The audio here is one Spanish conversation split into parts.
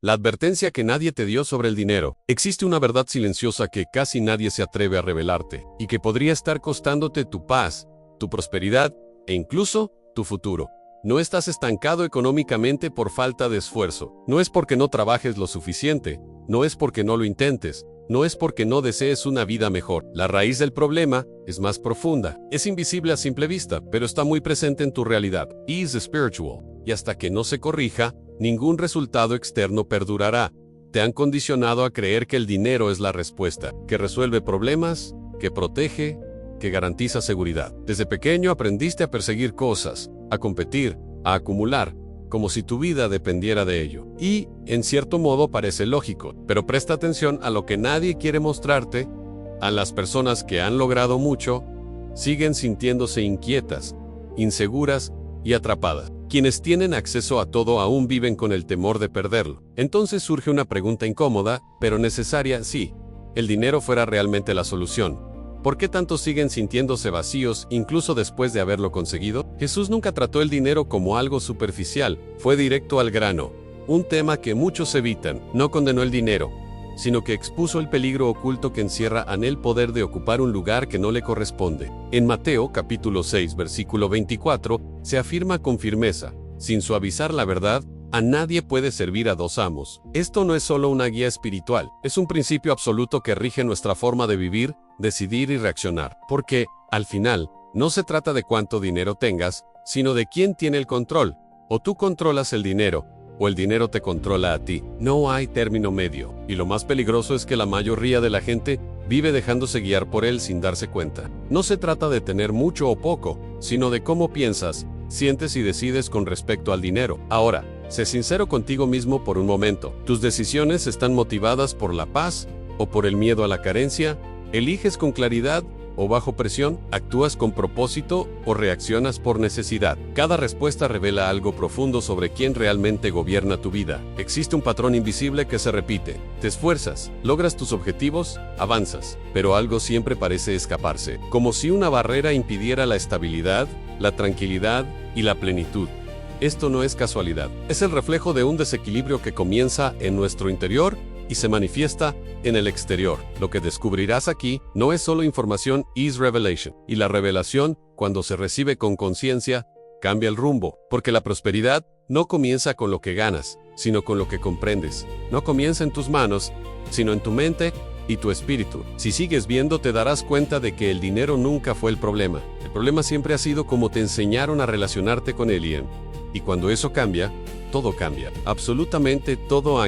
La advertencia que nadie te dio sobre el dinero. Existe una verdad silenciosa que casi nadie se atreve a revelarte, y que podría estar costándote tu paz, tu prosperidad, e incluso tu futuro. No estás estancado económicamente por falta de esfuerzo. No es porque no trabajes lo suficiente, no es porque no lo intentes, no es porque no desees una vida mejor. La raíz del problema es más profunda. Es invisible a simple vista, pero está muy presente en tu realidad. Is spiritual. Y hasta que no se corrija, ningún resultado externo perdurará. Te han condicionado a creer que el dinero es la respuesta, que resuelve problemas, que protege, que garantiza seguridad. Desde pequeño aprendiste a perseguir cosas, a competir, a acumular, como si tu vida dependiera de ello. Y, en cierto modo, parece lógico, pero presta atención a lo que nadie quiere mostrarte. A las personas que han logrado mucho, siguen sintiéndose inquietas, inseguras y atrapadas. Quienes tienen acceso a todo aún viven con el temor de perderlo. Entonces surge una pregunta incómoda, pero necesaria si el dinero fuera realmente la solución. ¿Por qué tantos siguen sintiéndose vacíos incluso después de haberlo conseguido? Jesús nunca trató el dinero como algo superficial, fue directo al grano. Un tema que muchos evitan. No condenó el dinero, sino que expuso el peligro oculto que encierra en el poder de ocupar un lugar que no le corresponde. En Mateo capítulo 6 versículo 24, se afirma con firmeza, sin suavizar la verdad, a nadie puede servir a dos amos. Esto no es solo una guía espiritual, es un principio absoluto que rige nuestra forma de vivir, decidir y reaccionar. Porque, al final, no se trata de cuánto dinero tengas, sino de quién tiene el control. O tú controlas el dinero, o el dinero te controla a ti. No hay término medio. Y lo más peligroso es que la mayoría de la gente vive dejándose guiar por él sin darse cuenta. No se trata de tener mucho o poco, sino de cómo piensas, sientes y decides con respecto al dinero. Ahora, sé sincero contigo mismo por un momento. ¿Tus decisiones están motivadas por la paz o por el miedo a la carencia? ¿Eliges con claridad o bajo presión? ¿Actúas con propósito o reaccionas por necesidad? Cada respuesta revela algo profundo sobre quién realmente gobierna tu vida. Existe un patrón invisible que se repite. Te esfuerzas, logras tus objetivos, avanzas, pero algo siempre parece escaparse, como si una barrera impidiera la estabilidad, la tranquilidad y la plenitud. Esto no es casualidad, es el reflejo de un desequilibrio que comienza en nuestro interior y se manifiesta en el exterior. Lo que descubrirás aquí no es solo información, is revelation. Y la revelación, cuando se recibe con conciencia, cambia el rumbo, porque la prosperidad no comienza con lo que ganas, sino con lo que comprendes. No comienza en tus manos, sino en tu mente y tu espíritu. Si sigues viendo, te darás cuenta de que el dinero nunca fue el problema. El problema siempre ha sido cómo te enseñaron a relacionarte con él. Y cuando eso cambia, todo cambia. Absolutamente todo.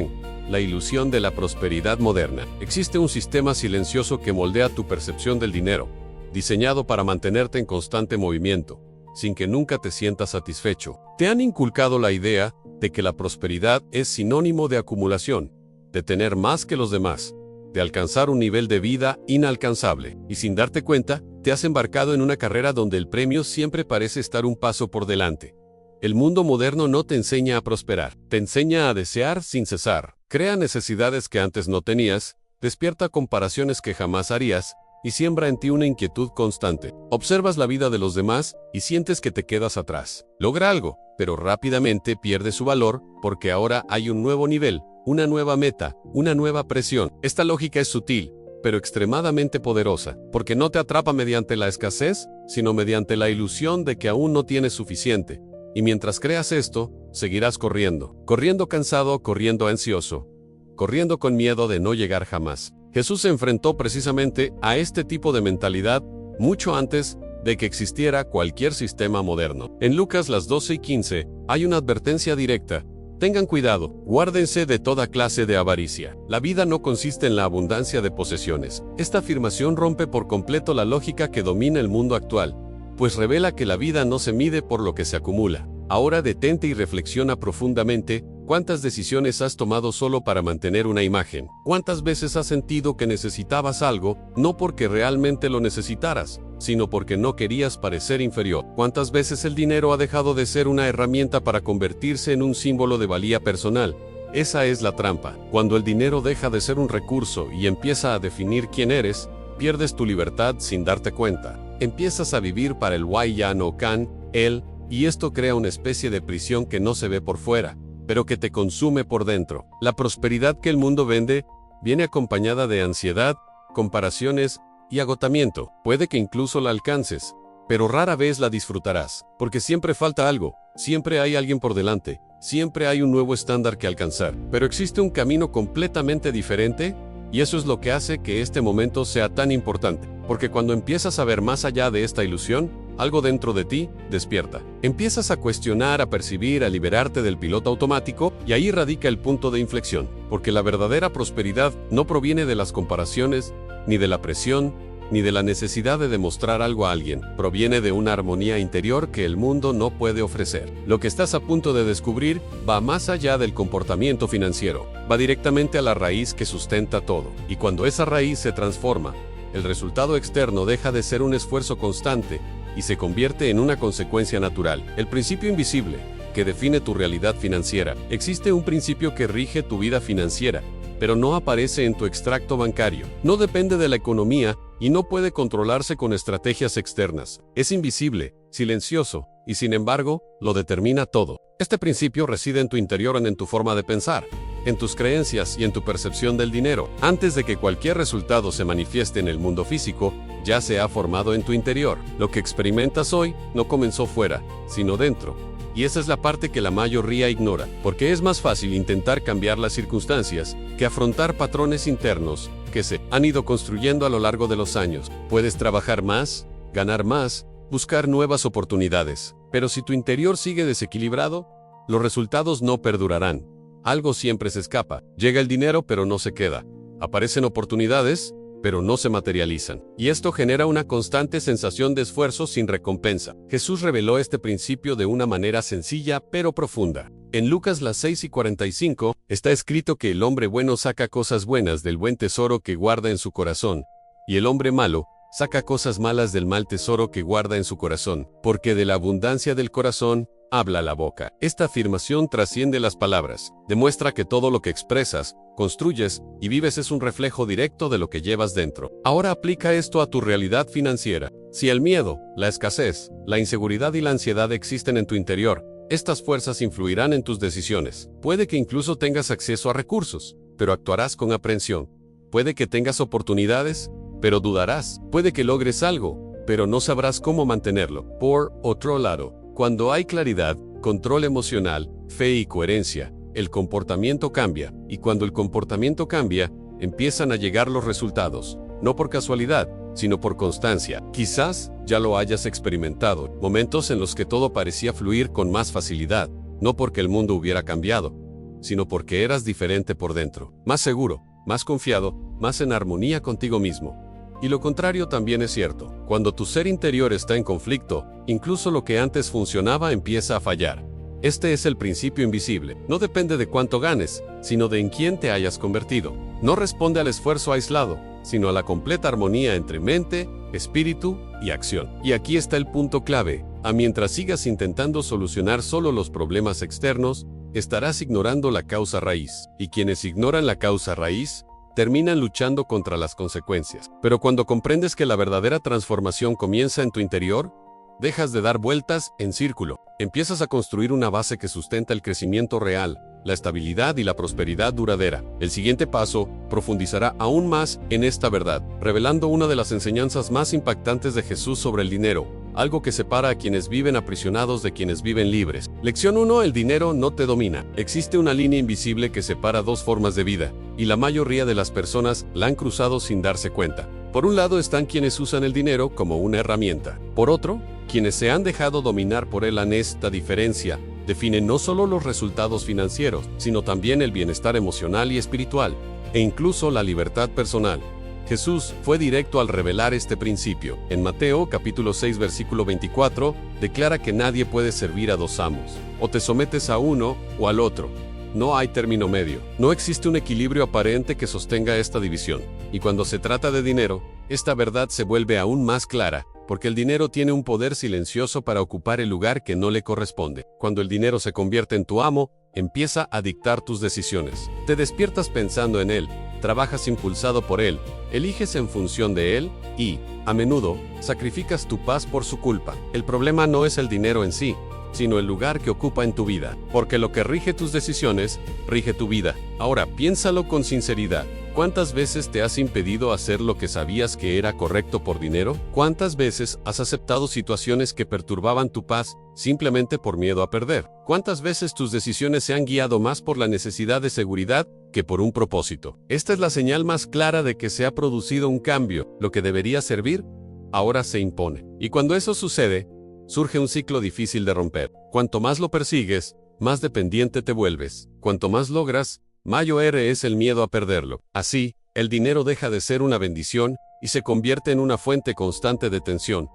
La ilusión de la prosperidad moderna. Existe un sistema silencioso que moldea tu percepción del dinero, diseñado para mantenerte en constante movimiento, sin que nunca te sientas satisfecho. Te han inculcado la idea de que la prosperidad es sinónimo de acumulación, de tener más que los demás, de alcanzar un nivel de vida inalcanzable. Y sin darte cuenta, te has embarcado en una carrera donde el premio siempre parece estar un paso por delante. El mundo moderno no te enseña a prosperar, te enseña a desear sin cesar. Crea necesidades que antes no tenías, despierta comparaciones que jamás harías, y siembra en ti una inquietud constante. Observas la vida de los demás y sientes que te quedas atrás. Logra algo, pero rápidamente pierde su valor, porque ahora hay un nuevo nivel, una nueva meta, una nueva presión. Esta lógica es sutil, pero extremadamente poderosa, porque no te atrapa mediante la escasez, sino mediante la ilusión de que aún no tienes suficiente. Y mientras creas esto, seguirás corriendo cansado, corriendo ansioso, corriendo con miedo de no llegar jamás. Jesús se enfrentó precisamente a este tipo de mentalidad mucho antes de que existiera cualquier sistema moderno. En Lucas las 12:15 hay una advertencia directa. Tengan cuidado, guárdense de toda clase de avaricia. La vida no consiste en la abundancia de posesiones. Esta afirmación rompe por completo la lógica que domina el mundo actual, pues revela que la vida no se mide por lo que se acumula. Ahora detente y reflexiona profundamente. ¿Cuántas decisiones has tomado solo para mantener una imagen? ¿Cuántas veces has sentido que necesitabas algo, no porque realmente lo necesitaras, sino porque no querías parecer inferior? ¿Cuántas veces el dinero ha dejado de ser una herramienta para convertirse en un símbolo de valía personal? Esa es la trampa. Cuando el dinero deja de ser un recurso y empieza a definir quién eres, pierdes tu libertad sin darte cuenta. Empiezas a vivir para el why, ya no can, él, y esto crea una especie de prisión que no se ve por fuera, pero que te consume por dentro. La prosperidad que el mundo vende viene acompañada de ansiedad, comparaciones y agotamiento. Puede que incluso la alcances, pero rara vez la disfrutarás, porque siempre falta algo, siempre hay alguien por delante, siempre hay un nuevo estándar que alcanzar. Pero existe un camino completamente diferente, y eso es lo que hace que este momento sea tan importante, porque cuando empiezas a ver más allá de esta ilusión, algo dentro de ti despierta. Empiezas a cuestionar, a percibir, a liberarte del piloto automático, y ahí radica el punto de inflexión, porque la verdadera prosperidad no proviene de las comparaciones, ni de la presión, ni de la necesidad de demostrar algo a alguien. Proviene de una armonía interior que el mundo no puede ofrecer. Lo que estás a punto de descubrir va más allá del comportamiento financiero. Va directamente a la raíz que sustenta todo. Y cuando esa raíz se transforma, el resultado externo deja de ser un esfuerzo constante y se convierte en una consecuencia natural. El principio invisible, que define tu realidad financiera. Existe un principio que rige tu vida financiera, pero no aparece en tu extracto bancario. No depende de la economía y no puede controlarse con estrategias externas. Es invisible, silencioso, y sin embargo, lo determina todo. Este principio reside en tu interior y en tu forma de pensar, en tus creencias y en tu percepción del dinero. Antes de que cualquier resultado se manifieste en el mundo físico, ya se ha formado en tu interior. Lo que experimentas hoy no comenzó fuera, sino dentro. Y esa es la parte que la mayoría ignora, porque es más fácil intentar cambiar las circunstancias que afrontar patrones internos que se han ido construyendo a lo largo de los años. Puedes trabajar más, ganar más, buscar nuevas oportunidades, pero si tu interior sigue desequilibrado, los resultados no perdurarán. Algo siempre se escapa. Llega el dinero, pero no se queda. Aparecen oportunidades, pero no se materializan. Y esto genera una constante sensación de esfuerzo sin recompensa. Jesús reveló este principio de una manera sencilla pero profunda. En Lucas 6:45 está escrito que el hombre bueno saca cosas buenas del buen tesoro que guarda en su corazón, y el hombre malo saca cosas malas del mal tesoro que guarda en su corazón, porque de la abundancia del corazón habla la boca. Esta afirmación trasciende las palabras. Demuestra que todo lo que expresas, construyes y vives es un reflejo directo de lo que llevas dentro. Ahora aplica esto a tu realidad financiera. Si el miedo, la escasez, la inseguridad y la ansiedad existen en tu interior, estas fuerzas influirán en tus decisiones. Puede que incluso tengas acceso a recursos, pero actuarás con aprensión. Puede que tengas oportunidades, pero dudarás. Puede que logres algo, pero no sabrás cómo mantenerlo. Por otro lado, cuando hay claridad, control emocional, fe y coherencia, el comportamiento cambia, y cuando el comportamiento cambia, empiezan a llegar los resultados, no por casualidad, sino por constancia. Quizás ya lo hayas experimentado, momentos en los que todo parecía fluir con más facilidad, no porque el mundo hubiera cambiado, sino porque eras diferente por dentro, más seguro, más confiado, más en armonía contigo mismo. Y lo contrario también es cierto. Cuando tu ser interior está en conflicto, incluso lo que antes funcionaba empieza a fallar. Este es el principio invisible. No depende de cuánto ganes, sino de en quién te hayas convertido. No responde al esfuerzo aislado, sino a la completa armonía entre mente, espíritu y acción. Y aquí está el punto clave. Mientras sigas intentando solucionar solo los problemas externos, estarás ignorando la causa raíz. Y quienes ignoran la causa raíz, terminan luchando contra las consecuencias. Pero cuando comprendes que la verdadera transformación comienza en tu interior, dejas de dar vueltas en círculo. Empiezas a construir una base que sustenta el crecimiento real, la estabilidad y la prosperidad duradera. El siguiente paso profundizará aún más en esta verdad, revelando una de las enseñanzas más impactantes de Jesús sobre el dinero, algo que separa a quienes viven aprisionados de quienes viven libres. Lección 1. El dinero no te domina. Existe una línea invisible que separa dos formas de vida, y la mayoría de las personas la han cruzado sin darse cuenta. Por un lado están quienes usan el dinero como una herramienta. Por otro, quienes se han dejado dominar por él. Esta diferencia define no solo los resultados financieros, sino también el bienestar emocional y espiritual, e incluso la libertad personal. Jesús fue directo al revelar este principio. En Mateo capítulo 6 versículo 24, declara que nadie puede servir a dos amos. O te sometes a uno o al otro. No hay término medio. No existe un equilibrio aparente que sostenga esta división. Y cuando se trata de dinero, esta verdad se vuelve aún más clara, porque el dinero tiene un poder silencioso para ocupar el lugar que no le corresponde. Cuando el dinero se convierte en tu amo, empieza a dictar tus decisiones. Te despiertas pensando en él, trabajas impulsado por él, eliges en función de él y, a menudo, sacrificas tu paz por su culpa. El problema no es el dinero en sí, sino el lugar que ocupa en tu vida. Porque lo que rige tus decisiones, rige tu vida. Ahora, piénsalo con sinceridad. ¿Cuántas veces te has impedido hacer lo que sabías que era correcto por dinero? ¿Cuántas veces has aceptado situaciones que perturbaban tu paz simplemente por miedo a perder? ¿Cuántas veces tus decisiones se han guiado más por la necesidad de seguridad que por un propósito? Esta es la señal más clara de que se ha producido un cambio. Lo que debería servir, ahora se impone. Y cuando eso sucede, surge un ciclo difícil de romper. Cuanto más lo persigues, más dependiente te vuelves. Cuanto más logras, mayor es el miedo a perderlo. Así, el dinero deja de ser una bendición y se convierte en una fuente constante de tensión.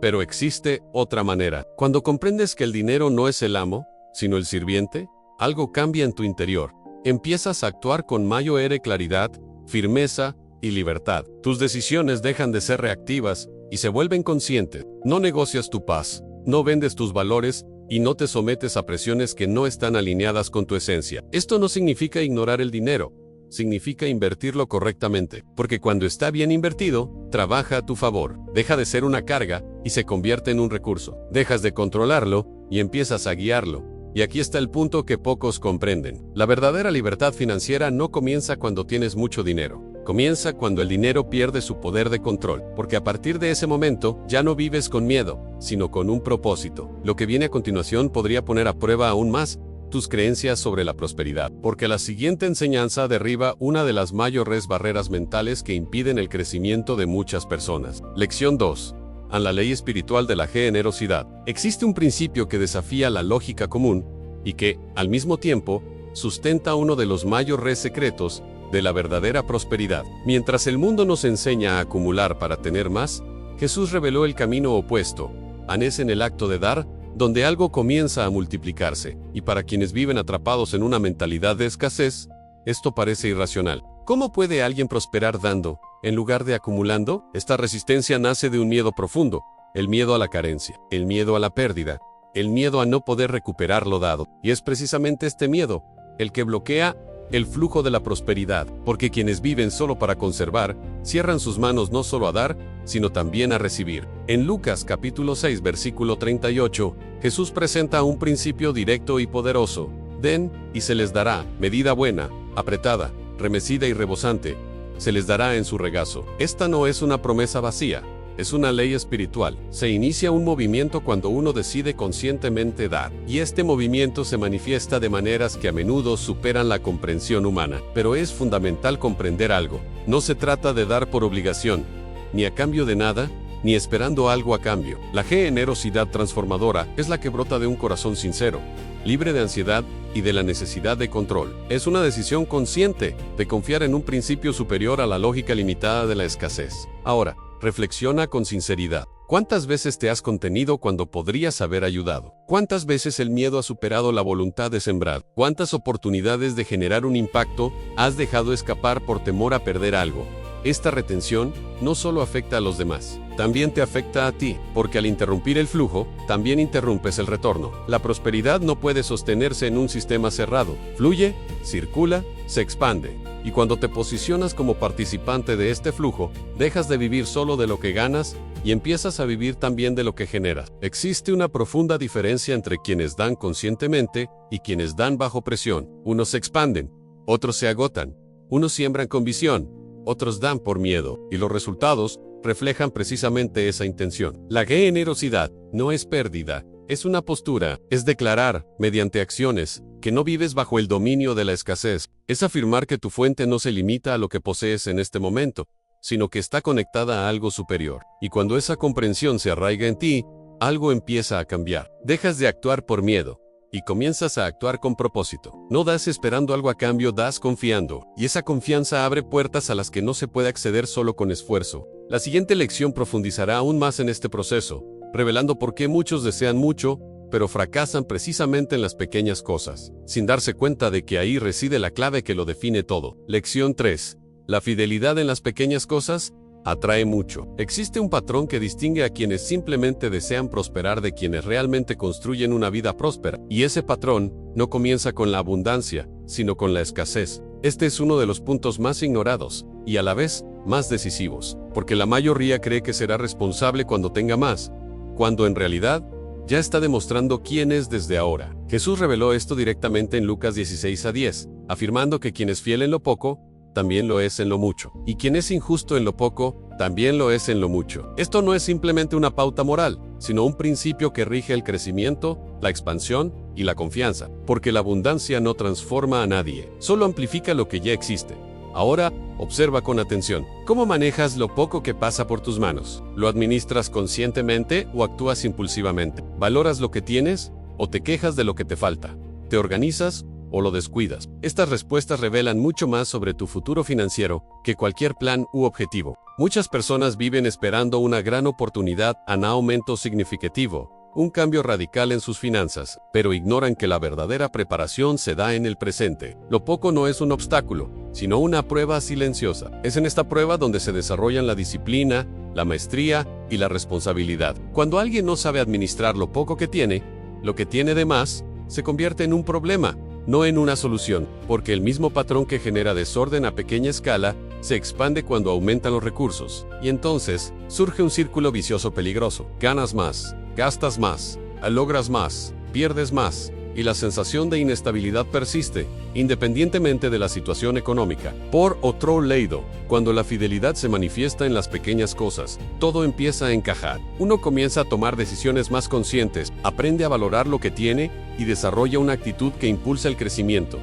Pero existe otra manera. Cuando comprendes que el dinero no es el amo, sino el sirviente, algo cambia en tu interior. Empiezas a actuar con mayor claridad, firmeza y libertad. Tus decisiones dejan de ser reactivas y se vuelven conscientes. No negocias tu paz, no vendes tus valores y no te sometes a presiones que no están alineadas con tu esencia. Esto no significa ignorar el dinero, significa invertirlo correctamente, porque cuando está bien invertido, trabaja a tu favor, deja de ser una carga y se convierte en un recurso. Dejas de controlarlo y empiezas a guiarlo. Y aquí está el punto que pocos comprenden. La verdadera libertad financiera no comienza cuando tienes mucho dinero. Comienza cuando el dinero pierde su poder de control, porque a partir de ese momento ya no vives con miedo, sino con un propósito. Lo que viene a continuación podría poner a prueba aún más tus creencias sobre la prosperidad, porque la siguiente enseñanza derriba una de las mayores barreras mentales que impiden el crecimiento de muchas personas. Lección 2. A la ley espiritual de la generosidad. Existe un principio que desafía la lógica común y que, al mismo tiempo, sustenta uno de los mayores secretos de la verdadera prosperidad. Mientras el mundo nos enseña a acumular para tener más, Jesús reveló el camino opuesto. Es en el acto de dar, donde algo comienza a multiplicarse, y para quienes viven atrapados en una mentalidad de escasez, esto parece irracional. ¿Cómo puede alguien prosperar dando, en lugar de acumulando? Esta resistencia nace de un miedo profundo, el miedo a la carencia, el miedo a la pérdida, el miedo a no poder recuperar lo dado. Y es precisamente este miedo el que bloquea el flujo de la prosperidad, porque quienes viven solo para conservar, cierran sus manos no solo a dar, sino también a recibir. En Lucas capítulo 6 versículo 38, Jesús presenta un principio directo y poderoso. Den, y se les dará, medida buena, apretada, remecida y rebosante, se les dará en su regazo. Esta no es una promesa vacía, es una ley espiritual. Se inicia un movimiento cuando uno decide conscientemente dar, y este movimiento se manifiesta de maneras que a menudo superan la comprensión humana. Pero es fundamental comprender algo. No se trata de dar por obligación, ni a cambio de nada, ni esperando algo a cambio. La generosidad transformadora es la que brota de un corazón sincero, libre de ansiedad y de la necesidad de control. Es una decisión consciente de confiar en un principio superior a la lógica limitada de la escasez. Ahora, reflexiona con sinceridad. ¿Cuántas veces te has contenido cuando podrías haber ayudado? ¿Cuántas veces el miedo ha superado la voluntad de sembrar? ¿Cuántas oportunidades de generar un impacto has dejado escapar por temor a perder algo? Esta retención no solo afecta a los demás, también te afecta a ti, porque al interrumpir el flujo, también interrumpes el retorno. La prosperidad no puede sostenerse en un sistema cerrado. Fluye, circula, se expande. Y cuando te posicionas como participante de este flujo, dejas de vivir solo de lo que ganas y empiezas a vivir también de lo que generas. Existe una profunda diferencia entre quienes dan conscientemente y quienes dan bajo presión. Unos se expanden, otros se agotan. Unos siembran con visión, otros dan por miedo, y los resultados reflejan precisamente esa intención. La generosidad no es pérdida, es una postura, es declarar, mediante acciones, que no vives bajo el dominio de la escasez. Es afirmar que tu fuente no se limita a lo que posees en este momento, sino que está conectada a algo superior. Y cuando esa comprensión se arraiga en ti, algo empieza a cambiar. Dejas de actuar por miedo y comienzas a actuar con propósito. No das esperando algo a cambio, das confiando. Y esa confianza abre puertas a las que no se puede acceder solo con esfuerzo. La siguiente lección profundizará aún más en este proceso, revelando por qué muchos desean mucho, pero fracasan precisamente en las pequeñas cosas, sin darse cuenta de que ahí reside la clave que lo define todo. Lección 3. La fidelidad en las pequeñas cosas atrae mucho. Existe un patrón que distingue a quienes simplemente desean prosperar de quienes realmente construyen una vida próspera, y ese patrón no comienza con la abundancia, sino con la escasez. Este es uno de los puntos más ignorados, y a la vez, más decisivos, porque la mayoría cree que será responsable cuando tenga más, cuando en realidad, ya está demostrando quién es desde ahora. Jesús reveló esto directamente en Lucas 16:10, afirmando que quien es fiel en lo poco, también lo es en lo mucho. Y quien es injusto en lo poco, también lo es en lo mucho. Esto no es simplemente una pauta moral, sino un principio que rige el crecimiento, la expansión y la confianza. Porque la abundancia no transforma a nadie, solo amplifica lo que ya existe. Ahora, observa con atención. ¿Cómo manejas lo poco que pasa por tus manos? ¿Lo administras conscientemente o actúas impulsivamente? ¿Valoras lo que tienes o te quejas de lo que te falta? ¿Te organizas o lo descuidas? Estas respuestas revelan mucho más sobre tu futuro financiero que cualquier plan u objetivo. Muchas personas viven esperando una gran oportunidad, un aumento significativo, un cambio radical en sus finanzas, pero ignoran que la verdadera preparación se da en el presente. Lo poco no es un obstáculo, sino una prueba silenciosa. Es en esta prueba donde se desarrollan la disciplina, la maestría y la responsabilidad. Cuando alguien no sabe administrar lo poco que tiene, lo que tiene de más, se convierte en un problema, no en una solución, porque el mismo patrón que genera desorden a pequeña escala se expande cuando aumentan los recursos, y entonces surge un círculo vicioso peligroso. Ganas más, gastas más, logras más, pierdes más, y la sensación de inestabilidad persiste, independientemente de la situación económica. Por otro lado, cuando la fidelidad se manifiesta en las pequeñas cosas, todo empieza a encajar. Uno comienza a tomar decisiones más conscientes, aprende a valorar lo que tiene y desarrolla una actitud que impulsa el crecimiento.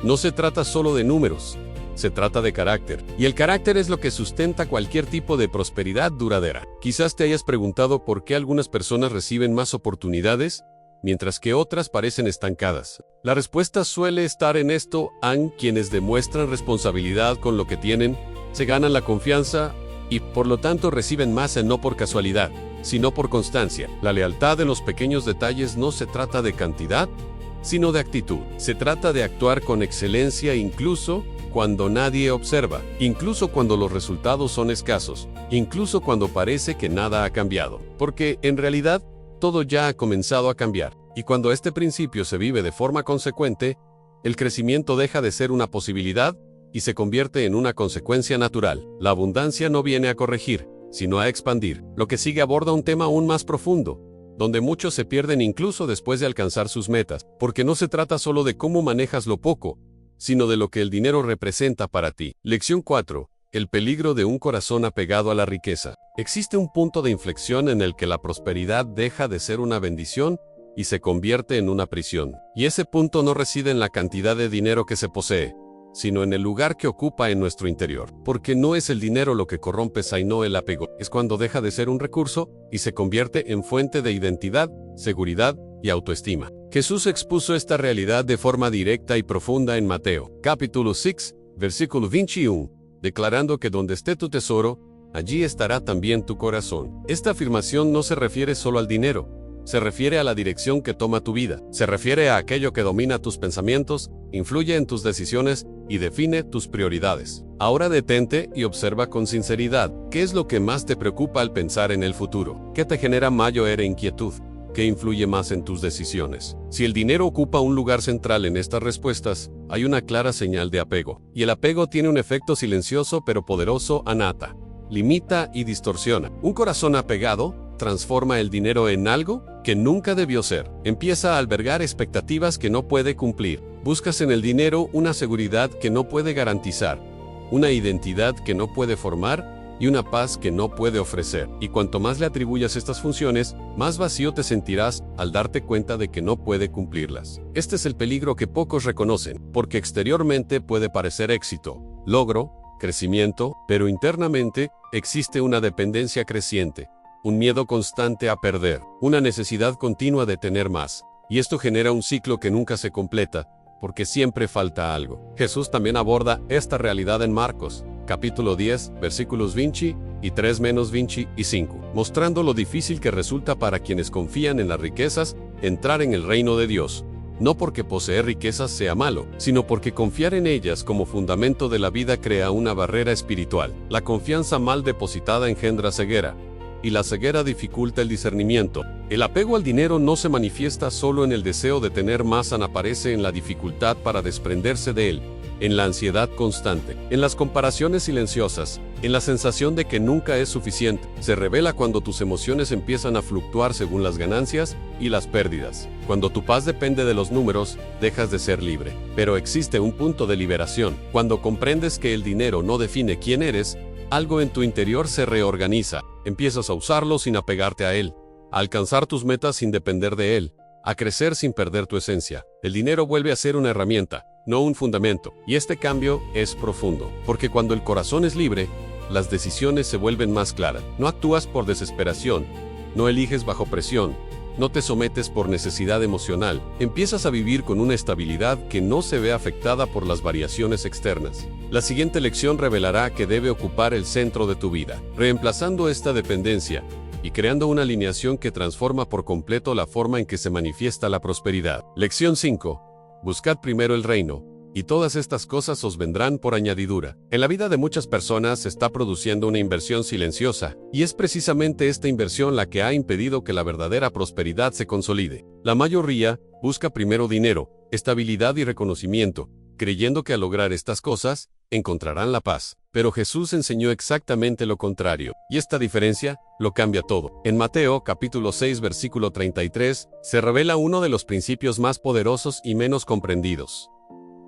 No se trata solo de números, se trata de carácter. Y el carácter es lo que sustenta cualquier tipo de prosperidad duradera. Quizás te hayas preguntado por qué algunas personas reciben más oportunidades, mientras que otras parecen estancadas. La respuesta suele estar en esto: quienes demuestran responsabilidad con lo que tienen, se ganan la confianza y por lo tanto reciben más no por casualidad, sino por constancia. La lealtad en los pequeños detalles no se trata de cantidad, sino de actitud. Se trata de actuar con excelencia incluso cuando nadie observa, incluso cuando los resultados son escasos, incluso cuando parece que nada ha cambiado, porque en realidad todo ya ha comenzado a cambiar. Y cuando este principio se vive de forma consecuente, el crecimiento deja de ser una posibilidad y se convierte en una consecuencia natural. La abundancia no viene a corregir, sino a expandir. Lo que sigue aborda un tema aún más profundo, donde muchos se pierden incluso después de alcanzar sus metas, porque no se trata solo de cómo manejas lo poco, sino de lo que el dinero representa para ti. Lección 4. El peligro de un corazón apegado a la riqueza. Existe un punto de inflexión en el que la prosperidad deja de ser una bendición y se convierte en una prisión. Y ese punto no reside en la cantidad de dinero que se posee, sino en el lugar que ocupa en nuestro interior. Porque no es el dinero lo que corrompe, sino el apego. Es cuando deja de ser un recurso y se convierte en fuente de identidad, seguridad y autoestima. Jesús expuso esta realidad de forma directa y profunda en Mateo, capítulo 6, versículo 21, declarando que donde esté tu tesoro, allí estará también tu corazón. Esta afirmación no se refiere solo al dinero, se refiere a la dirección que toma tu vida, se refiere a aquello que domina tus pensamientos, influye en tus decisiones y define tus prioridades. Ahora detente y observa con sinceridad, ¿qué es lo que más te preocupa al pensar en el futuro? ¿Qué te genera mayor inquietud? ¿Qué influye más en tus decisiones? Si el dinero ocupa un lugar central en estas respuestas, hay una clara señal de apego. Y el apego tiene un efecto silencioso pero poderoso: ata, limita y distorsiona. Un corazón apegado transforma el dinero en algo que nunca debió ser. Empieza a albergar expectativas que no puede cumplir. Buscas en el dinero una seguridad que no puede garantizar, una identidad que no puede formar y una paz que no puede ofrecer. Y cuanto más le atribuyas estas funciones, más vacío te sentirás al darte cuenta de que no puede cumplirlas. Este es el peligro que pocos reconocen, porque exteriormente puede parecer éxito, logro, crecimiento, pero internamente existe una dependencia creciente, un miedo constante a perder, una necesidad continua de tener más. Y esto genera un ciclo que nunca se completa, porque siempre falta algo. Jesús también aborda esta realidad en Marcos, capítulo 10, versículos 20 y 3-25, mostrando lo difícil que resulta para quienes confían en las riquezas entrar en el reino de Dios. No porque poseer riquezas sea malo, sino porque confiar en ellas como fundamento de la vida crea una barrera espiritual. La confianza mal depositada engendra ceguera, y la ceguera dificulta el discernimiento. El apego al dinero no se manifiesta solo en el deseo de tener más, aparece en la dificultad para desprenderse de él, en la ansiedad constante, en las comparaciones silenciosas, en la sensación de que nunca es suficiente. Se revela cuando tus emociones empiezan a fluctuar según las ganancias y las pérdidas. Cuando tu paz depende de los números, dejas de ser libre. Pero existe un punto de liberación. Cuando comprendes que el dinero no define quién eres, algo en tu interior se reorganiza. Empiezas a usarlo sin apegarte a él, a alcanzar tus metas sin depender de él, a crecer sin perder tu esencia. El dinero vuelve a ser una herramienta, no un fundamento. Y este cambio es profundo, porque cuando el corazón es libre, las decisiones se vuelven más claras. No actúas por desesperación, no eliges bajo presión, no te sometes por necesidad emocional. Empiezas a vivir con una estabilidad que no se ve afectada por las variaciones externas. La siguiente lección revelará que debe ocupar el centro de tu vida, reemplazando esta dependencia y creando una alineación que transforma por completo la forma en que se manifiesta la prosperidad. Lección 5. Buscad primero el reino, y todas estas cosas os vendrán por añadidura. En la vida de muchas personas se está produciendo una inversión silenciosa, y es precisamente esta inversión la que ha impedido que la verdadera prosperidad se consolide. La mayoría busca primero dinero, estabilidad y reconocimiento, creyendo que al lograr estas cosas, encontrarán la paz. Pero Jesús enseñó exactamente lo contrario, y esta diferencia lo cambia todo. En Mateo capítulo 6 versículo 33, se revela uno de los principios más poderosos y menos comprendidos.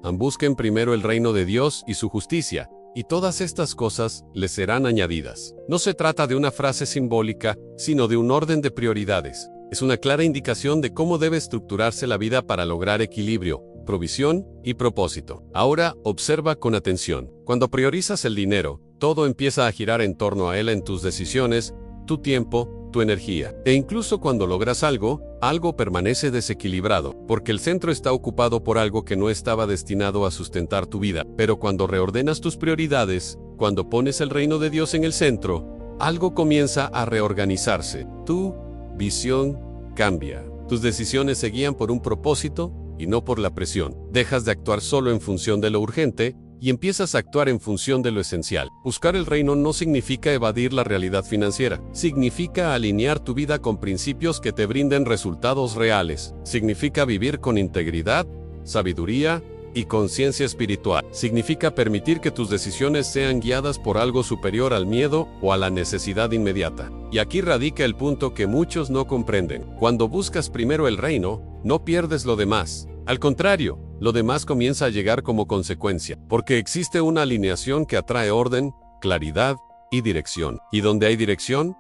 Busquen primero el reino de Dios y su justicia, y todas estas cosas les serán añadidas. No se trata de una frase simbólica, sino de un orden de prioridades. Es una clara indicación de cómo debe estructurarse la vida para lograr equilibrio, provisión y propósito. Ahora, observa con atención. Cuando priorizas el dinero, todo empieza a girar en torno a él en tus decisiones, tu tiempo, tu energía. E incluso cuando logras algo permanece desequilibrado, porque el centro está ocupado por algo que no estaba destinado a sustentar tu vida. Pero cuando reordenas tus prioridades, cuando pones el reino de Dios en el centro, algo comienza a reorganizarse. Tu visión cambia. Tus decisiones se guían por un propósito y no por la presión. Dejas de actuar solo en función de lo urgente y empiezas a actuar en función de lo esencial. Buscar el reino no significa evadir la realidad financiera. Significa alinear tu vida con principios que te brinden resultados reales. Significa vivir con integridad, sabiduría y conciencia espiritual. Significa permitir que tus decisiones sean guiadas por algo superior al miedo o a la necesidad inmediata. Y aquí radica el punto que muchos no comprenden. Cuando buscas primero el reino, no pierdes lo demás. Al contrario, lo demás comienza a llegar como consecuencia, porque existe una alineación que atrae orden, claridad y dirección. Y donde hay dirección,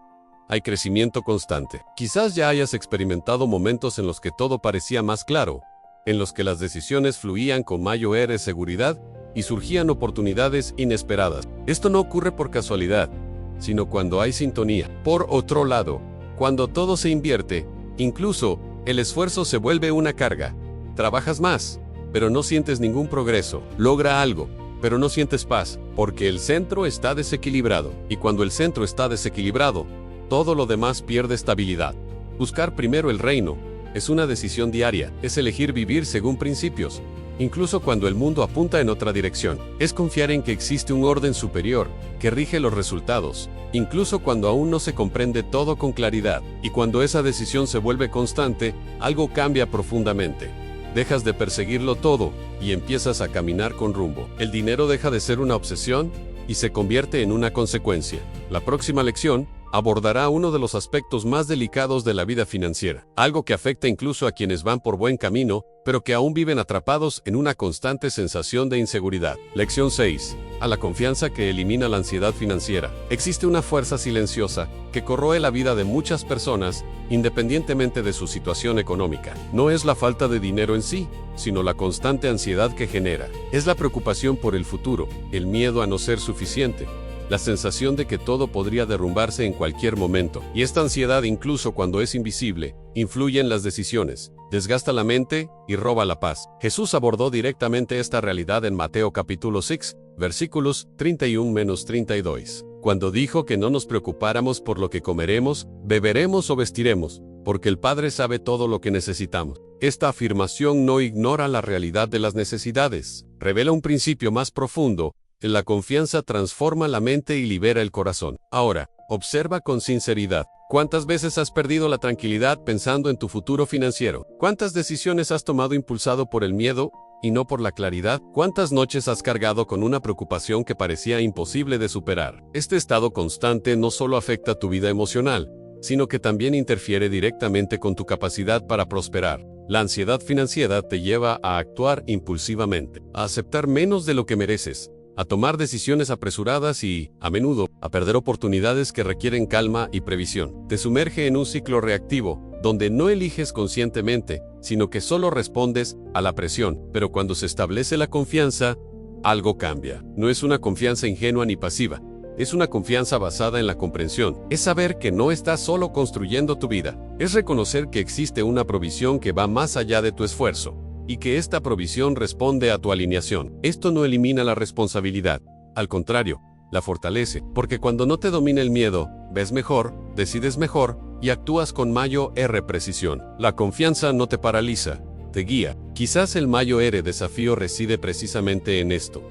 hay crecimiento constante. Quizás ya hayas experimentado momentos en los que todo parecía más claro, en los que las decisiones fluían con mayor seguridad y surgían oportunidades inesperadas. Esto no ocurre por casualidad, sino cuando hay sintonía. Por otro lado, cuando todo se invierte, incluso el esfuerzo se vuelve una carga. Trabajas más, pero no sientes ningún progreso. Logra algo, pero no sientes paz, porque el centro está desequilibrado. Y cuando el centro está desequilibrado, todo lo demás pierde estabilidad. Buscar primero el reino es una decisión diaria, es elegir vivir según principios, incluso cuando el mundo apunta en otra dirección. Es confiar en que existe un orden superior que rige los resultados, incluso cuando aún no se comprende todo con claridad. Y cuando esa decisión se vuelve constante, algo cambia profundamente. Dejas de perseguirlo todo y empiezas a caminar con rumbo. El dinero deja de ser una obsesión y se convierte en una consecuencia. La próxima lección abordará uno de los aspectos más delicados de la vida financiera, algo que afecta incluso a quienes van por buen camino, pero que aún viven atrapados en una constante sensación de inseguridad. Lección 6. A la confianza que elimina la ansiedad financiera. Existe una fuerza silenciosa que corroe la vida de muchas personas, independientemente de su situación económica. No es la falta de dinero en sí, sino la constante ansiedad que genera. Es la preocupación por el futuro, el miedo a no ser suficiente, la sensación de que todo podría derrumbarse en cualquier momento. Y esta ansiedad, incluso cuando es invisible, influye en las decisiones, desgasta la mente y roba la paz. Jesús abordó directamente esta realidad en Mateo capítulo 6, versículos 31-32, cuando dijo que no nos preocupáramos por lo que comeremos, beberemos o vestiremos, porque el Padre sabe todo lo que necesitamos. Esta afirmación no ignora la realidad de las necesidades, revela un principio más profundo. La confianza transforma la mente y libera el corazón. Ahora, observa con sinceridad. ¿Cuántas veces has perdido la tranquilidad pensando en tu futuro financiero? ¿Cuántas decisiones has tomado impulsado por el miedo y no por la claridad. ¿Cuántas noches has cargado con una preocupación que parecía imposible de superar? Este estado constante no solo afecta tu vida emocional, sino que también interfiere directamente con tu capacidad para prosperar. La ansiedad financiera te lleva a actuar impulsivamente, a aceptar menos de lo que mereces, a tomar decisiones apresuradas y, a menudo, a perder oportunidades que requieren calma y previsión. Te sumerge en un ciclo reactivo, donde no eliges conscientemente, sino que solo respondes a la presión. Pero cuando se establece la confianza, algo cambia. No es una confianza ingenua ni pasiva. Es una confianza basada en la comprensión. Es saber que no estás solo construyendo tu vida. Es reconocer que existe una provisión que va más allá de tu esfuerzo, y que esta provisión responde a tu alineación. Esto no elimina la responsabilidad. Al contrario, la fortalece, porque cuando no te domina el miedo, ves mejor, decides mejor y actúas con mayor precisión. La confianza no te paraliza, te guía. Quizás el mayor desafío reside precisamente en esto.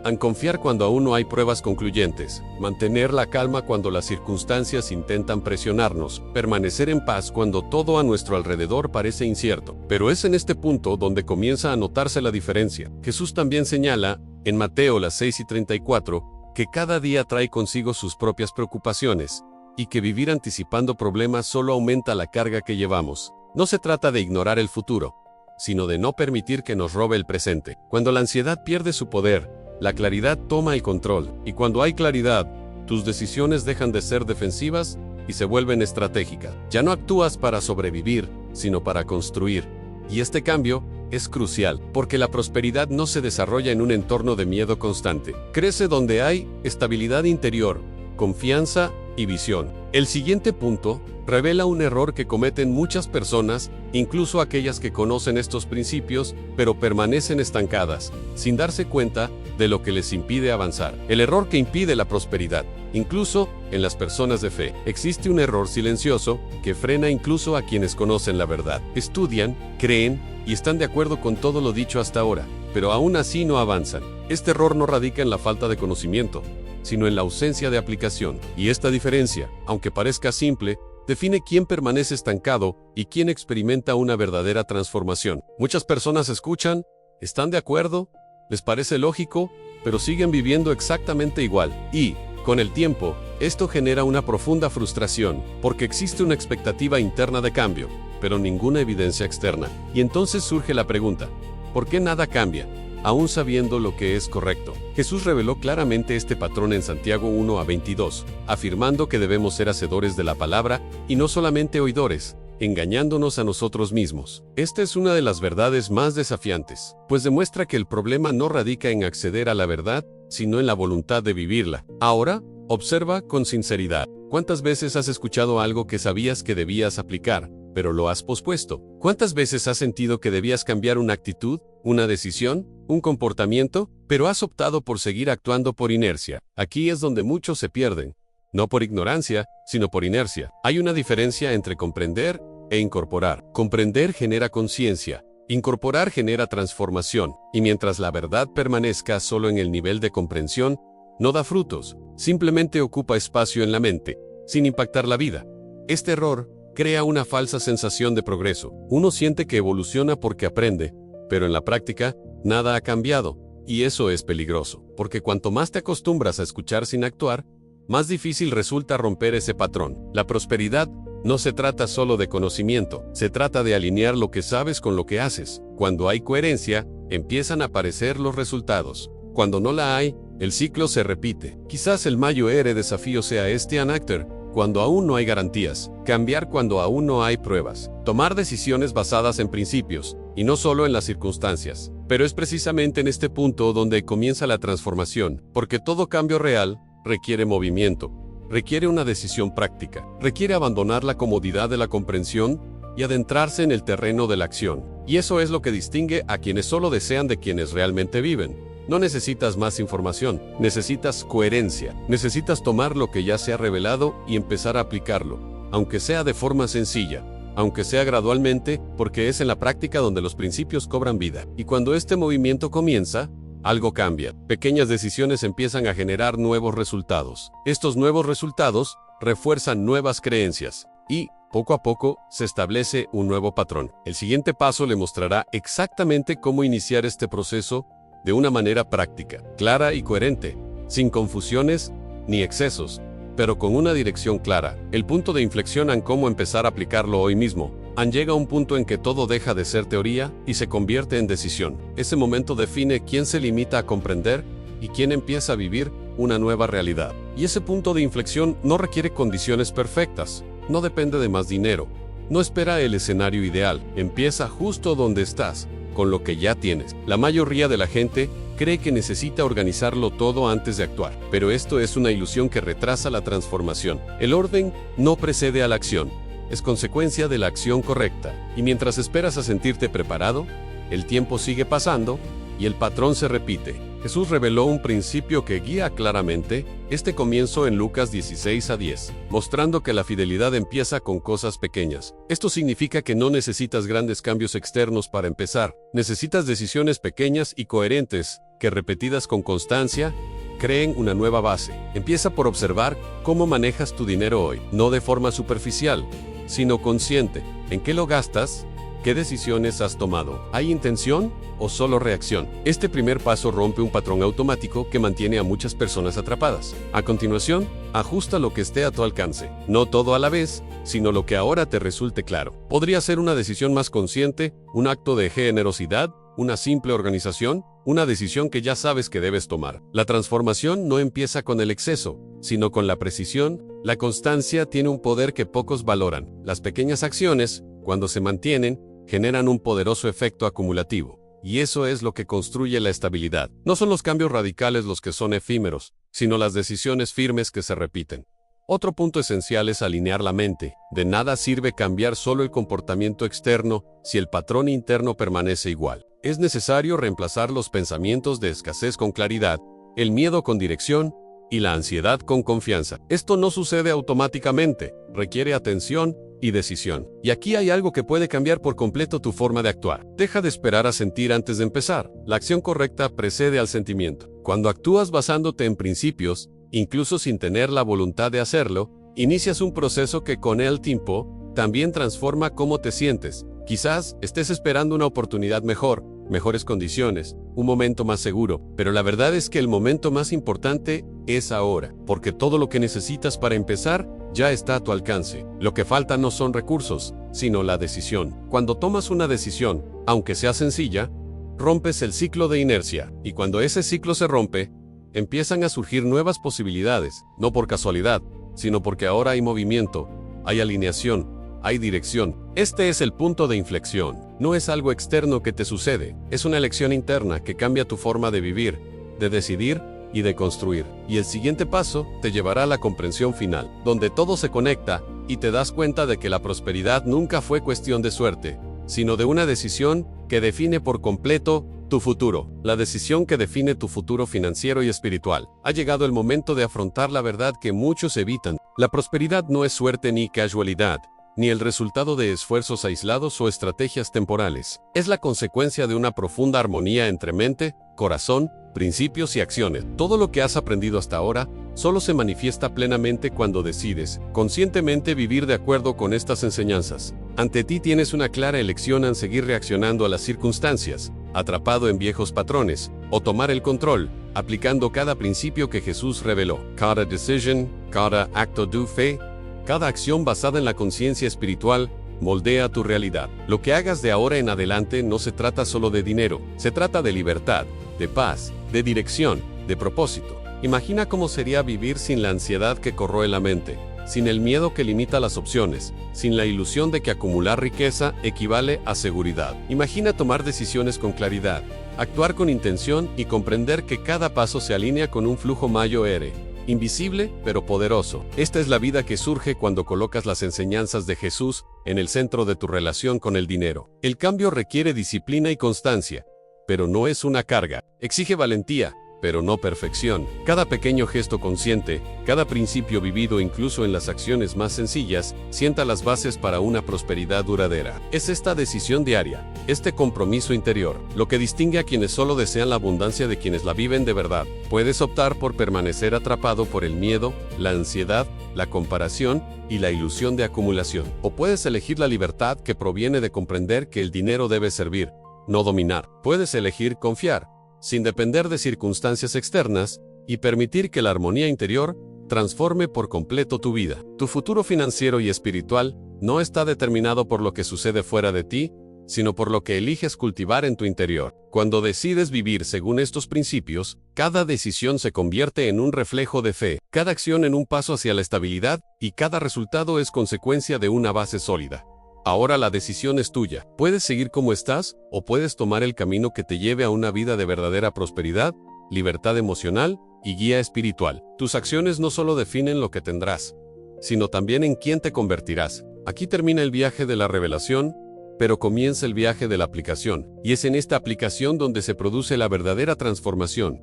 En confiar cuando aún no hay pruebas concluyentes, mantener la calma cuando las circunstancias intentan presionarnos, permanecer en paz cuando todo a nuestro alrededor parece incierto. Pero es en este punto donde comienza a notarse la diferencia. Jesús también señala, en Mateo 6:34, que cada día trae consigo sus propias preocupaciones, y que vivir anticipando problemas solo aumenta la carga que llevamos. No se trata de ignorar el futuro, sino de no permitir que nos robe el presente. Cuando la ansiedad pierde su poder, la claridad toma el control, y cuando hay claridad, tus decisiones dejan de ser defensivas y se vuelven estratégicas. Ya no actúas para sobrevivir, sino para construir. Y este cambio es crucial, porque la prosperidad no se desarrolla en un entorno de miedo constante. Crece donde hay estabilidad interior, confianza y visión. El siguiente punto revela un error que cometen muchas personas, incluso aquellas que conocen estos principios, pero permanecen estancadas, sin darse cuenta de lo que les impide avanzar. El error que impide la prosperidad, incluso en las personas de fe. Existe un error silencioso que frena incluso a quienes conocen la verdad. Estudian, creen y están de acuerdo con todo lo dicho hasta ahora, pero aún así no avanzan. Este error no radica en la falta de conocimiento, sino en la ausencia de aplicación. Y esta diferencia, aunque parezca simple, define quién permanece estancado y quién experimenta una verdadera transformación. Muchas personas escuchan, están de acuerdo, les parece lógico, pero siguen viviendo exactamente igual. Y, con el tiempo, esto genera una profunda frustración, porque existe una expectativa interna de cambio, pero ninguna evidencia externa. Y entonces surge la pregunta, ¿por qué nada cambia, aún sabiendo lo que es correcto? Jesús reveló claramente este patrón en Santiago 1:22, afirmando que debemos ser hacedores de la palabra y no solamente oidores, engañándonos a nosotros mismos. Esta es una de las verdades más desafiantes, pues demuestra que el problema no radica en acceder a la verdad, sino en la voluntad de vivirla. Ahora, observa con sinceridad. ¿Cuántas veces has escuchado algo que sabías que debías aplicar, pero lo has pospuesto? ¿Cuántas veces has sentido que debías cambiar una actitud, una decisión, un comportamiento, pero has optado por seguir actuando por inercia? Aquí es donde muchos se pierden. No por ignorancia, sino por inercia. Hay una diferencia entre comprender e incorporar. Comprender genera conciencia, incorporar genera transformación, y mientras la verdad permanezca solo en el nivel de comprensión, no da frutos, simplemente ocupa espacio en la mente, sin impactar la vida. Este error crea una falsa sensación de progreso. Uno siente que evoluciona porque aprende, pero en la práctica, nada ha cambiado, y eso es peligroso, porque cuanto más te acostumbras a escuchar sin actuar, más difícil resulta romper ese patrón. La prosperidad no se trata solo de conocimiento, se trata de alinear lo que sabes con lo que haces. Cuando hay coherencia, empiezan a aparecer los resultados. Cuando no la hay, el ciclo se repite. Quizás el mayor desafío sea este actor, cuando aún no hay garantías, cambiar cuando aún no hay pruebas, tomar decisiones basadas en principios, y no solo en las circunstancias. Pero es precisamente en este punto donde comienza la transformación, porque todo cambio real requiere movimiento, requiere una decisión práctica, requiere abandonar la comodidad de la comprensión y adentrarse en el terreno de la acción. Y eso es lo que distingue a quienes solo desean de quienes realmente viven. No necesitas más información, necesitas coherencia, necesitas tomar lo que ya se ha revelado y empezar a aplicarlo, aunque sea de forma sencilla, aunque sea gradualmente, porque es en la práctica donde los principios cobran vida. Y cuando este movimiento comienza, algo cambia. Pequeñas decisiones empiezan a generar nuevos resultados. Estos nuevos resultados refuerzan nuevas creencias. Y, Poco a poco, se establece un nuevo patrón. El siguiente paso le mostrará exactamente cómo iniciar este proceso de una manera práctica, clara y coherente, sin confusiones ni excesos, pero con una dirección clara. El punto de inflexión en cómo empezar a aplicarlo hoy mismo. Llega un punto en que todo deja de ser teoría y se convierte en decisión. Ese momento define quién se limita a comprender y quién empieza a vivir una nueva realidad. Y ese punto de inflexión no requiere condiciones perfectas, no depende de más dinero, no espera el escenario ideal, empieza justo donde estás, con lo que ya tienes. La mayoría de la gente cree que necesita organizarlo todo antes de actuar, pero esto es una ilusión que retrasa la transformación. El orden no precede a la acción, es consecuencia de la acción correcta, y mientras esperas a sentirte preparado, el tiempo sigue pasando y el patrón se repite. Jesús reveló un principio que guía claramente este comienzo en Lucas 16:10, mostrando que la fidelidad empieza con cosas pequeñas. Esto significa que no necesitas grandes cambios externos para empezar, necesitas decisiones pequeñas y coherentes, que repetidas con constancia, creen una nueva base. Empieza por observar cómo manejas tu dinero hoy, no de forma superficial, sino consciente. ¿En qué lo gastas? ¿Qué decisiones has tomado? ¿Hay intención o solo reacción? Este primer paso rompe un patrón automático que mantiene a muchas personas atrapadas. A continuación, ajusta lo que esté a tu alcance. No todo a la vez, sino lo que ahora te resulte claro. Podría ser una decisión más consciente, un acto de generosidad, una simple organización, una decisión que ya sabes que debes tomar. La transformación no empieza con el exceso, sino con la precisión. La constancia tiene un poder que pocos valoran. Las pequeñas acciones, cuando se mantienen, generan un poderoso efecto acumulativo. Y eso es lo que construye la estabilidad. No son los cambios radicales los que son efímeros, sino las decisiones firmes que se repiten. Otro punto esencial es alinear la mente. De nada sirve cambiar solo el comportamiento externo si el patrón interno permanece igual. Es necesario reemplazar los pensamientos de escasez con claridad, el miedo con dirección y la ansiedad con confianza. Esto no sucede automáticamente, requiere atención y decisión. Y aquí hay algo que puede cambiar por completo tu forma de actuar. Deja de esperar a sentir antes de empezar. La acción correcta precede al sentimiento. Cuando actúas basándote en principios, incluso sin tener la voluntad de hacerlo, inicias un proceso que con el tiempo también transforma cómo te sientes. Quizás estés esperando una oportunidad mejor, mejores condiciones, un momento más seguro, pero la verdad es que el momento más importante es ahora, porque todo lo que necesitas para empezar ya está a tu alcance. Lo que falta no son recursos, sino la decisión. Cuando tomas una decisión, aunque sea sencilla, rompes el ciclo de inercia, y cuando ese ciclo se rompe, empiezan a surgir nuevas posibilidades, no por casualidad, sino porque ahora hay movimiento, hay alineación, hay dirección. Este es el punto de inflexión. No es algo externo que te sucede, es una elección interna que cambia tu forma de vivir, de decidir y de construir. Y el siguiente paso te llevará a la comprensión final, donde todo se conecta y te das cuenta de que la prosperidad nunca fue cuestión de suerte, sino de una decisión que define por completo tu futuro. La decisión que define tu futuro financiero y espiritual. Ha llegado el momento de afrontar la verdad que muchos evitan. La prosperidad no es suerte ni casualidad, ni el resultado de esfuerzos aislados o estrategias temporales. Es la consecuencia de una profunda armonía entre mente, corazón, principios y acciones. Todo lo que has aprendido hasta ahora solo se manifiesta plenamente cuando decides conscientemente vivir de acuerdo con estas enseñanzas. Ante ti tienes una clara elección en seguir reaccionando a las circunstancias, atrapado en viejos patrones, o tomar el control, aplicando cada principio que Jesús reveló. Cada decisión, cada acto de fe, cada acción basada en la conciencia espiritual moldea tu realidad. Lo que hagas de ahora en adelante no se trata solo de dinero, se trata de libertad, de paz, de dirección, de propósito. Imagina cómo sería vivir sin la ansiedad que corroe la mente, sin el miedo que limita las opciones, sin la ilusión de que acumular riqueza equivale a seguridad. Imagina tomar decisiones con claridad, actuar con intención y comprender que cada paso se alinea con un flujo mayor, invisible pero poderoso. Esta es la vida que surge cuando colocas las enseñanzas de Jesús en el centro de tu relación con el dinero. El cambio requiere disciplina y constancia, pero no es una carga. Exige valentía, pero no perfección. Cada pequeño gesto consciente, cada principio vivido incluso en las acciones más sencillas, sienta las bases para una prosperidad duradera. Es esta decisión diaria, este compromiso interior, lo que distingue a quienes solo desean la abundancia de quienes la viven de verdad. Puedes optar por permanecer atrapado por el miedo, la ansiedad, la comparación y la ilusión de acumulación. O puedes elegir la libertad que proviene de comprender que el dinero debe servir, no dominar. Puedes elegir confiar, sin depender de circunstancias externas, y permitir que la armonía interior transforme por completo tu vida. Tu futuro financiero y espiritual no está determinado por lo que sucede fuera de ti, sino por lo que eliges cultivar en tu interior. Cuando decides vivir según estos principios, cada decisión se convierte en un reflejo de fe, cada acción en un paso hacia la estabilidad, y cada resultado es consecuencia de una base sólida. Ahora la decisión es tuya. Puedes seguir como estás, o puedes tomar el camino que te lleve a una vida de verdadera prosperidad, libertad emocional y guía espiritual. Tus acciones no solo definen lo que tendrás, sino también en quién te convertirás. Aquí termina el viaje de la revelación, pero comienza el viaje de la aplicación, y es en esta aplicación donde se produce la verdadera transformación.